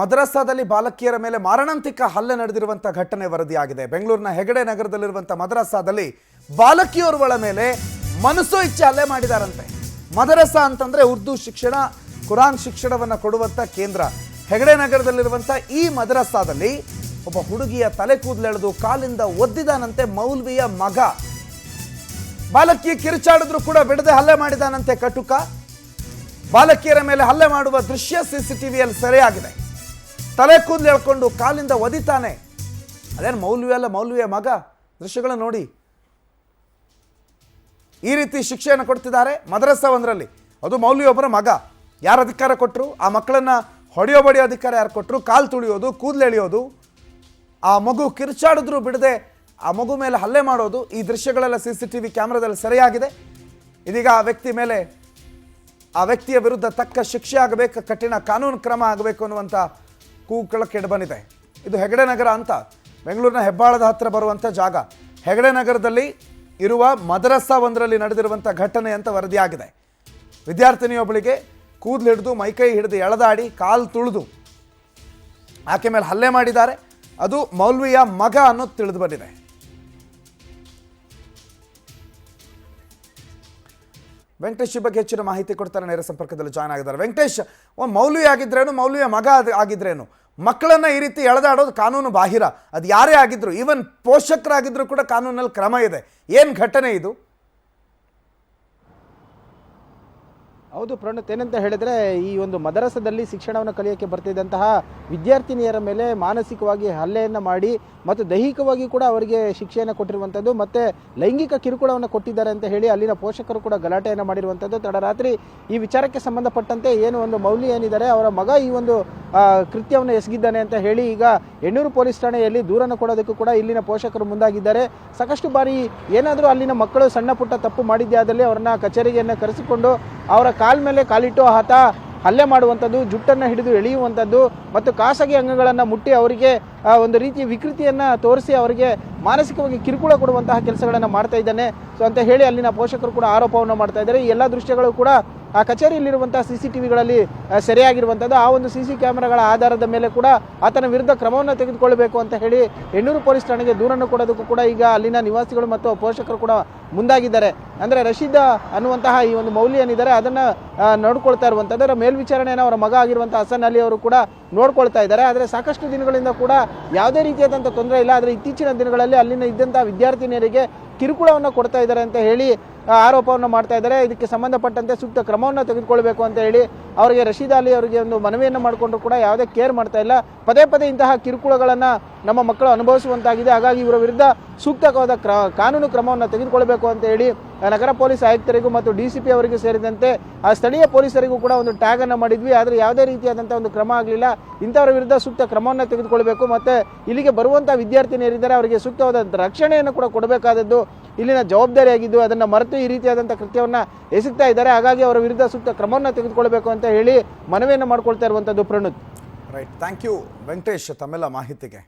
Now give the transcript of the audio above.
ಮದ್ರಸಾದಲ್ಲಿ ಬಾಲಕಿಯರ ಮೇಲೆ ಮಾರಣಾಂತಿಕ ಹಲ್ಲೆ ನಡೆದಿರುವಂತ ಘಟನೆ ವರದಿಯಾಗಿದೆ. ಬೆಂಗಳೂರಿನ ಹೆಗಡೆ ನಗರದಲ್ಲಿರುವಂತ ಮದ್ರಸಾದಲ್ಲಿ ಬಾಲಕಿಯೋರ್ವಳ ಮೇಲೆ ಮನಸೋ ಇಚ್ಛೆ ಹಲ್ಲೆ ಮಾಡಿದಾರಂತೆ. ಮದ್ರಸಾ ಅಂತಂದ್ರೆ ಉರ್ದು ಶಿಕ್ಷಣ, ಕುರಾನ್ ಶಿಕ್ಷಣವನ್ನ ಕೊಡುವಂತ ಕೇಂದ್ರ. ಹೆಗಡೆ ನಗರದಲ್ಲಿರುವಂತ ಈ ಮದ್ರಸಾದಲ್ಲಿ ಒಬ್ಬ ಹುಡುಗಿಯ ತಲೆ ಕೂದಲೆಳೆದು ಕಾಲಿಂದ ಒದ್ದಿದಾನಂತೆ ಮೌಲ್ವಿಯ ಮಗ. ಬಾಲಕಿ ಕಿರುಚಾಡಿದ್ರು ಕೂಡ ಬಿಡದೆ ಹಲ್ಲೆ ಮಾಡಿದಾನಂತೆ ಕಟುಕ. ಬಾಲಕಿಯರ ಮೇಲೆ ಹಲ್ಲೆ ಮಾಡುವ ದೃಶ್ಯ ಸಿಸಿಟಿವಿಯಲ್ಲಿ ಸೆರೆಯಾಗಿದೆ. ತಲೆ ಕೂದಲು ಎಳ್ಕೊಂಡು ಕಾಲಿಂದ ಒದಿತಾನೆ. ಅದೇನು ಮೌಲ್ವಿ ಅಲ್ಲ, ಮೌಲ್ವಿಯ ಮಗ. ದೃಶ್ಯಗಳನ್ನು ನೋಡಿ. ಈ ರೀತಿ ಶಿಕ್ಷೆಯನ್ನು ಕೊಡ್ತಿದ್ದಾರೆ ಮದ್ರಸಾ ಒಂದರಲ್ಲಿ. ಅದು ಮೌಲ್ವಿ ಒಬ್ಬರ ಮಗ. ಯಾರು ಅಧಿಕಾರ ಕೊಟ್ಟರು? ಆ ಮಕ್ಕಳನ್ನ ಹೊಡೆಯೋ ಅಧಿಕಾರ ಯಾರು ಕೊಟ್ಟರು? ಕಾಲು ತುಳಿಯೋದು, ಕೂದಲು ಎಳೆಯೋದು, ಆ ಮಗು ಕಿರುಚಾಡಿದ್ರು ಬಿಡದೆ ಆ ಮಗು ಮೇಲೆ ಹಲ್ಲೆ ಮಾಡೋದು, ಈ ದೃಶ್ಯಗಳೆಲ್ಲ ಸಿಸಿಟಿವಿ ಕ್ಯಾಮ್ರಾದಲ್ಲಿ ಸೆರೆಯಾಗಿದೆ. ಇದೀಗ ಆ ವ್ಯಕ್ತಿಯ ವಿರುದ್ಧ ತಕ್ಕ ಶಿಕ್ಷೆ ಆಗಬೇಕು, ಕಠಿಣ ಕಾನೂನು ಕ್ರಮ ಆಗಬೇಕು ಅನ್ನುವಂಥ ಕೂಗಳ ಕೆಡ ಬಂದಿದೆ. ಇದು ಹೆಗಡೆ ನಗರ ಅಂತ, ಬೆಂಗಳೂರಿನ ಹೆಬ್ಬಾಳದ ಹತ್ರ ಬರುವಂಥ ಜಾಗ. ಹೆಗಡೆ ನಗರದಲ್ಲಿ ಇರುವ ಮದ್ರಸಾ ಒಂದರಲ್ಲಿ ನಡೆದಿರುವಂಥ ಘಟನೆ ಅಂತ ವರದಿಯಾಗಿದೆ. ವಿದ್ಯಾರ್ಥಿನಿಯೊಬ್ಬಳಿಗೆ ಕೂದಲು ಹಿಡಿದು ಮೈಕೈ ಹಿಡಿದು ಎಳೆದಾಡಿ ಕಾಲು ತುಳಿದು ಆಕೆ ಮೇಲೆ ಹಲ್ಲೆ ಮಾಡಿದ್ದಾರೆ. ಅದು ಮೌಲ್ವಿಯ ಮಗ ಅನ್ನೋದು ತಿಳಿದು ಬಂದಿದೆ. ವೆಂಕಟೇಶ್ ಈ ಬಗ್ಗೆ ಹೆಚ್ಚಿನ ಮಾಹಿತಿ ಕೊಡ್ತಾರೆ. ನೇರ ಸಂಪರ್ಕದಲ್ಲಿ ಜಾಯ್ನ್ ಆಗಿದ್ದಾರೆ. ವೆಂಕಟೇಶ್, ಮೌಲ್ವಿ ಆಗಿದ್ರೇನು, ಮೌಲ್ವಿಯ ಮಗ ಆಗಿದ್ರೇನು, ಮಕ್ಕಳನ್ನ ಈ ರೀತಿ ಎಳೆದಾಡೋದು ಕಾನೂನು ಬಾಹಿರ. ಅದು ಯಾರೇ ಆಗಿದ್ರು, ಈವನ್ ಪೋಷಕರಾಗಿದ್ರು ಕೂಡ ಕಾನೂನಲ್ಲಿ ಕ್ರಮ ಇದೆ. ಏನು ಘಟನೆ ಇದು? ಹೌದು ಪ್ರಣತ್, ಏನಂತ ಹೇಳಿದ್ರೆ ಈ ಒಂದು ಮದರಸದಲ್ಲಿ ಶಿಕ್ಷಣವನ್ನು ಕಲಿಯೋಕ್ಕೆ ಬರ್ತಿದ್ದಂತಹ ವಿದ್ಯಾರ್ಥಿನಿಯರ ಮೇಲೆ ಮಾನಸಿಕವಾಗಿ ಹಲ್ಲೆಯನ್ನು ಮಾಡಿ ಮತ್ತು ದೈಹಿಕವಾಗಿ ಕೂಡ ಅವರಿಗೆ ಶಿಕ್ಷೆಯನ್ನು ಕೊಟ್ಟಿರುವಂಥದ್ದು, ಮತ್ತು ಲೈಂಗಿಕ ಕಿರುಕುಳವನ್ನು ಕೊಟ್ಟಿದ್ದಾರೆ ಅಂತ ಹೇಳಿ ಅಲ್ಲಿನ ಪೋಷಕರು ಕೂಡ ಗಲಾಟೆಯನ್ನು ಮಾಡಿರುವಂಥದ್ದು. ತಡರಾತ್ರಿ ಈ ವಿಚಾರಕ್ಕೆ ಸಂಬಂಧಪಟ್ಟಂತೆ ಏನು ಒಂದು ಮೌಲ್ವಿ ಏನಿದ್ದಾರೆ ಅವರ ಮಗ ಈ ಒಂದು ಕೃತ್ಯವನ್ನು ಎಸಗಿದ್ದಾನೆ ಅಂತ ಹೇಳಿ ಈಗ ಹೆಣ್ಣೂರು ಪೊಲೀಸ್ ಠಾಣೆಯಲ್ಲಿ ದೂರನ್ನು ಕೊಡೋದಕ್ಕೂ ಕೂಡ ಇಲ್ಲಿನ ಪೋಷಕರು ಮುಂದಾಗಿದ್ದಾರೆ. ಸಾಕಷ್ಟು ಬಾರಿ ಏನಾದರೂ ಅಲ್ಲಿನ ಮಕ್ಕಳು ಸಣ್ಣ ಪುಟ್ಟ ತಪ್ಪು ಮಾಡಿದ್ದೇ ಆದಲ್ಲಿ ಅವರನ್ನ ಕಚೇರಿಯನ್ನು ಕರೆಸಿಕೊಂಡು ಅವರ ಕಾಲ ಮೇಲೆ ಕಾಲಿಟ್ಟು ಆತ ಹಲ್ಲೆ ಮಾಡುವಂಥದ್ದು, ಜುಟ್ಟನ್ನು ಹಿಡಿದು ಎಳೆಯುವಂಥದ್ದು ಮತ್ತು ಖಾಸಗಿ ಅಂಗಗಳನ್ನು ಮುಟ್ಟಿ ಅವರಿಗೆ ಒಂದು ರೀತಿಯ ವಿಕೃತಿಯನ್ನು ತೋರಿಸಿ ಅವರಿಗೆ ಮಾನಸಿಕವಾಗಿ ಕಿರುಕುಳ ಕೊಡುವಂತಹ ಕೆಲಸಗಳನ್ನು ಮಾಡ್ತಾ ಇದ್ದಾನೆ ಸೊ ಅಂತ ಹೇಳಿ ಅಲ್ಲಿನ ಪೋಷಕರು ಕೂಡ ಆರೋಪವನ್ನು ಮಾಡ್ತಾ ಇದ್ದಾರೆ. ಈ ಎಲ್ಲ ದೃಶ್ಯಗಳು ಕೂಡ ಆ ಕಚೇರಿಯಲ್ಲಿರುವಂತಹ CCTVಗಳಲ್ಲಿ ಸೆರೆಯಾಗಿರುವಂಥದ್ದು. ಆ ಒಂದು CC ಕ್ಯಾಮೆರಾಗಳ ಆಧಾರದ ಮೇಲೆ ಕೂಡ ಆತನ ವಿರುದ್ಧ ಕ್ರಮವನ್ನು ತೆಗೆದುಕೊಳ್ಳಬೇಕು ಅಂತ ಹೇಳಿ ಹೆಣ್ಣೂರು ಪೊಲೀಸ್ ಠಾಣೆಗೆ ದೂರನ್ನು ಕೊಡೋದಕ್ಕೂ ಕೂಡ ಈಗ ಅಲ್ಲಿನ ನಿವಾಸಿಗಳು ಮತ್ತು ಪೋಷಕರು ಕೂಡ ಮುಂದಾಗಿದ್ದಾರೆ. ಅಂದರೆ ರಶೀದ್ ಅನ್ನುವಂತಹ ಈ ಒಂದು ಮೌಲ್ಯ ಏನಿದ್ದಾರೆ ಅದನ್ನು ನೋಡ್ಕೊಳ್ತಾ ಇರುವಂಥದ್ದು. ಅದರ ಮೇಲ್ವಿಚಾರಣೆಯನ್ನು ಅವರ ಮಗ ಆಗಿರುವಂಥ ಹಸನ್ ಅಲಿ ಅವರು ಕೂಡ ನೋಡ್ಕೊಳ್ತಾ ಇದ್ದಾರೆ. ಆದರೆ ಸಾಕಷ್ಟು ದಿನಗಳಿಂದ ಕೂಡ ಯಾವುದೇ ರೀತಿಯಾದಂಥ ತೊಂದರೆ ಇಲ್ಲ. ಆದರೆ ಇತ್ತೀಚಿನ ದಿನಗಳಲ್ಲಿ ಅಲ್ಲಿನ ಇದ್ದಂಥ ವಿದ್ಯಾರ್ಥಿನಿಯರಿಗೆ ಕಿರುಕುಳವನ್ನು ಕೊಡ್ತಾ ಇದ್ದಾರೆ ಅಂತ ಹೇಳಿ ಆರೋಪವನ್ನು ಮಾಡ್ತಾ ಇದ್ದಾರೆ. ಇದಕ್ಕೆ ಸಂಬಂಧಪಟ್ಟಂತೆ ಸೂಕ್ತ ಕ್ರಮವನ್ನು ತೆಗೆದುಕೊಳ್ಬೇಕು ಅಂತ ಹೇಳಿ ಅವರಿಗೆ ರಶೀದ್ ಅಲಿ ಅವರಿಗೆ ಒಂದು ಮನವಿಯನ್ನು ಮಾಡಿಕೊಂಡ್ರು ಕೂಡ ಯಾವುದೇ ಕೇರ್ ಮಾಡ್ತಾ ಇಲ್ಲ. ಪದೇ ಪದೇ ಇಂತಹ ಕಿರುಕುಳಗಳನ್ನು ನಮ್ಮ ಮಕ್ಕಳು ಅನುಭವಿಸುವಂತಾಗಿದೆ. ಹಾಗಾಗಿ ಇವರ ವಿರುದ್ಧ ಸೂಕ್ತವಾದ ಕಾನೂನು ಕ್ರಮವನ್ನು ತೆಗೆದುಕೊಳ್ಬೇಕು ಅಂತ ಹೇಳಿ ನಗರ ಪೊಲೀಸ್ ಆಯುಕ್ತರಿಗೂ ಮತ್ತು DCP ಅವರಿಗೂ ಸೇರಿದಂತೆ ಆ ಸ್ಥಳೀಯ ಪೊಲೀಸರಿಗೂ ಕೂಡ ಒಂದು ಟ್ಯಾಗ್ ಅನ್ನು ಮಾಡಿದ್ವಿ. ಆದರೆ ಯಾವುದೇ ರೀತಿಯಾದಂಥ ಒಂದು ಕ್ರಮ ಆಗಲಿಲ್ಲ. ಇಂಥವರ ವಿರುದ್ಧ ಸೂಕ್ತ ಕ್ರಮವನ್ನು ತೆಗೆದುಕೊಳ್ಬೇಕು ಮತ್ತು ಇಲ್ಲಿಗೆ ಬರುವಂಥ ವಿದ್ಯಾರ್ಥಿನಿಯರಿದ್ದಾರೆ ಅವರಿಗೆ ಸೂಕ್ತವಾದ ರಕ್ಷಣೆಯನ್ನು ಕೂಡ ಕೊಡಬೇಕಾದದ್ದು ಇಲ್ಲಿನ ಜವಾಬ್ದಾರಿಯಾಗಿದ್ದು ಅದನ್ನು ಮರೆತು ಈ ರೀತಿಯಾದಂಥ ಕೃತ್ಯವನ್ನು ಎಸಗ್ತಾ ಇದ್ದಾರೆ. ಹಾಗಾಗಿ ಅವರ ವಿರುದ್ಧ ಸೂಕ್ತ ಕ್ರಮವನ್ನು ತೆಗೆದುಕೊಳ್ಬೇಕು ಅಂತ ಹೇಳಿ ಮನವಿಯನ್ನು ಮಾಡ್ಕೊಳ್ತಾ ಇರುವಂಥದ್ದು. ಪ್ರಣುತ್, ರೈಟ್, ಥ್ಯಾಂಕ್ ಯು ವೆಂಕಟೇಶ್ ತಮ್ಮೆಲ್ಲ ಮಾಹಿತಿಗೆ.